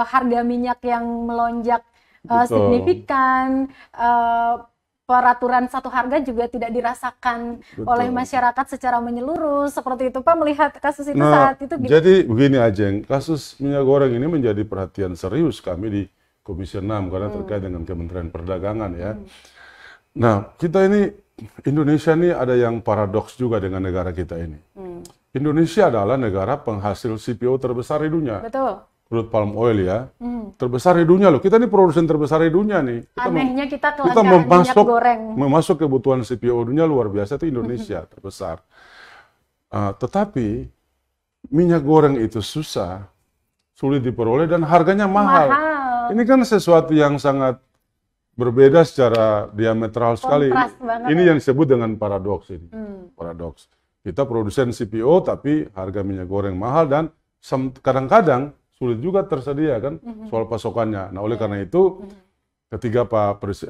harga minyak yang melonjak signifikan, peraturan satu harga juga tidak dirasakan oleh masyarakat secara menyeluruh, seperti itu Pak melihat kasus itu saat itu. Jadi begini Ajeng, kasus minyak goreng ini menjadi perhatian serius kami di Komisi 6 karena terkait dengan Kementerian Perdagangan ya. Nah, kita ini Indonesia ini ada yang paradoks juga dengan negara kita ini. Indonesia adalah negara penghasil CPO terbesar di dunia. Betul. Crude palm oil ya, terbesar di dunia loh. Kita ini produsen terbesar di dunia nih. Anehnya kita kelangkaan minyak goreng. Memasuk kebutuhan CPO dunia luar biasa itu Indonesia terbesar. Tetapi minyak goreng itu susah, sulit diperoleh dan harganya mahal. Ini kan sesuatu yang sangat berbeda secara diametral sekali. Ini yang disebut dengan paradoks ini. Paradoks. Kita produsen CPO tapi harga minyak goreng mahal dan kadang-kadang sulit juga tersedia kan soal pasokannya. Nah oleh karena itu ketika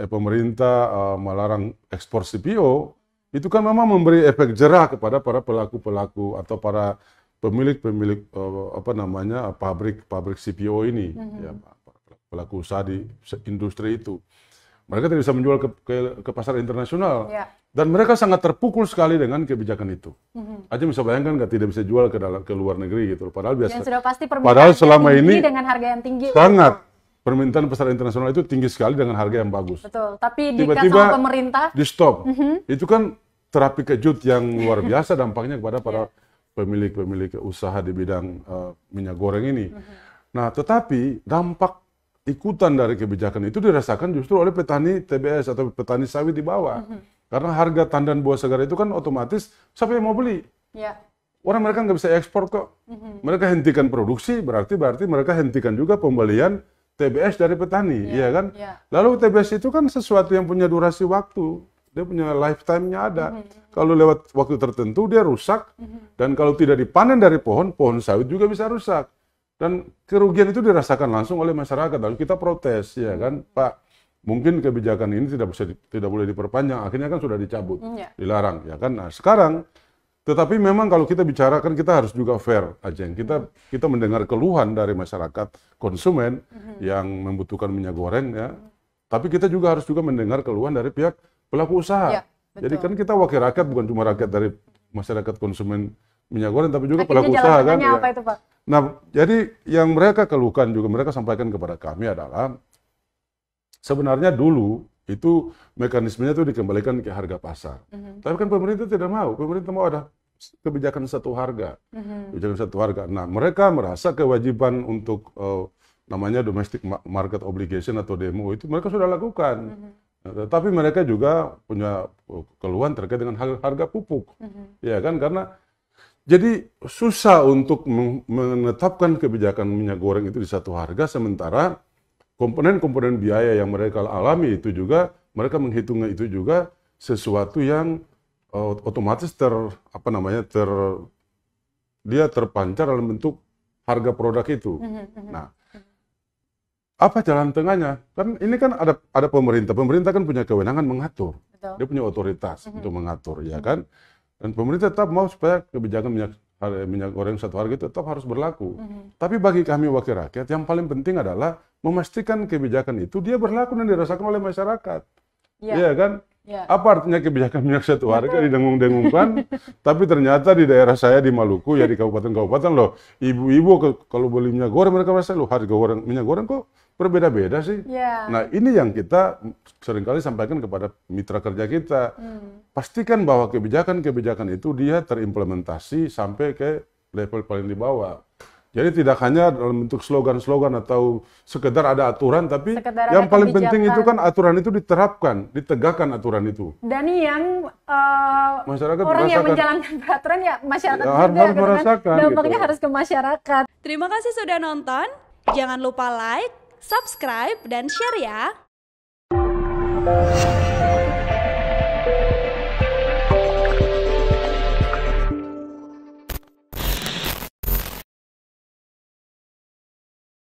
pemerintah melarang ekspor CPO itu kan memang memberi efek jerah kepada para pelaku-pelaku atau para pemilik-pemilik pabrik CPO ini, ya, pelaku usaha di industri itu. Mereka tidak bisa menjual ke pasar internasional. Dan mereka sangat terpukul sekali dengan kebijakan itu. Aja bisa bayangkan nggak tidak bisa jual ke luar negeri gitu. Padahal biasa. Yang sudah pasti permintaan selama ini dengan harga yang tinggi. Sangat permintaan pasar internasional itu tinggi sekali dengan harga yang bagus. Betul. Tapi tiba-tiba pemerintah di stop. Itu kan terapi kejut yang luar biasa dampaknya kepada para pemilik usaha di bidang minyak goreng ini. Nah, tetapi dampak ikutan dari kebijakan itu dirasakan justru oleh petani TBS atau petani sawit di bawah. Karena harga tandan buah segar itu kan otomatis siapa yang mau beli? Orang mereka nggak bisa ekspor kok. Mereka hentikan produksi, berarti mereka hentikan juga pembelian TBS dari petani, iya kan? Lalu TBS itu kan sesuatu yang punya durasi waktu, dia punya lifetime-nya ada. Kalau lewat waktu tertentu dia rusak, dan kalau tidak dipanen dari pohon sawit juga bisa rusak. Dan kerugian itu dirasakan langsung oleh masyarakat. Lalu kita protes, ya kan, Pak? Mungkin kebijakan ini tidak boleh diperpanjang. Akhirnya kan sudah dicabut, dilarang, ya kan? Nah sekarang, tetapi memang kalau kita bicara kan kita harus juga fair, Ajeng. Kita mendengar keluhan dari masyarakat konsumen yang membutuhkan minyak goreng, ya. Tapi kita juga harus mendengar keluhan dari pihak pelaku usaha. Jadi kan kita wakil rakyat, bukan cuma rakyat dari masyarakat konsumen minyak goreng, tapi juga pelaku usaha kan. Apa itu, Pak? Nah, jadi yang mereka keluhkan juga mereka sampaikan kepada kami adalah sebenarnya dulu itu mekanismenya itu dikembalikan ke harga pasar. Tapi kan pemerintah tidak mau. Pemerintah mau ada kebijakan satu harga. Kebijakan satu harga. Nah, mereka merasa kewajiban untuk namanya domestic market obligation atau demo itu mereka sudah lakukan. Tapi mereka juga punya keluhan terkait dengan harga pupuk. Ya kan, karena jadi susah untuk menetapkan kebijakan minyak goreng itu di satu harga, sementara komponen-komponen biaya yang mereka alami itu juga, mereka menghitungnya itu juga sesuatu yang otomatis dia terpancar dalam bentuk harga produk itu. Nah, apa jalan tengahnya? Kan ini kan ada pemerintah kan punya kewenangan mengatur. Betul. Dia punya otoritas untuk mengatur, ya kan? Dan pemerintah tetap mau supaya kebijakan minyak goreng satu harga itu tetap harus berlaku. Tapi bagi kami wakil rakyat, yang paling penting adalah memastikan kebijakan itu dia berlaku dan dirasakan oleh masyarakat. Iya kan? Apa artinya kebijakan minyak satu harga didengung-dengungkan, tapi ternyata di daerah saya di Maluku, ya di kabupaten-kabupaten loh, ibu-ibu kalau beli minyak goreng mereka merasa loh harga minyak goreng kok berbeda-beda sih. Nah ini yang kita seringkali sampaikan kepada mitra kerja kita. Pastikan bahwa kebijakan-kebijakan itu dia terimplementasi sampai ke level paling di bawah. Jadi tidak hanya dalam bentuk slogan-slogan atau sekedar ada aturan, tapi yang paling penting itu kan aturan itu diterapkan, ditegakkan aturan itu. Dan yang masyarakat orang yang menjalankan peraturan ya masyarakat juga, harus merasakan. Dampaknya harus ke masyarakat. Terima kasih sudah nonton. Jangan lupa like, subscribe, dan share ya.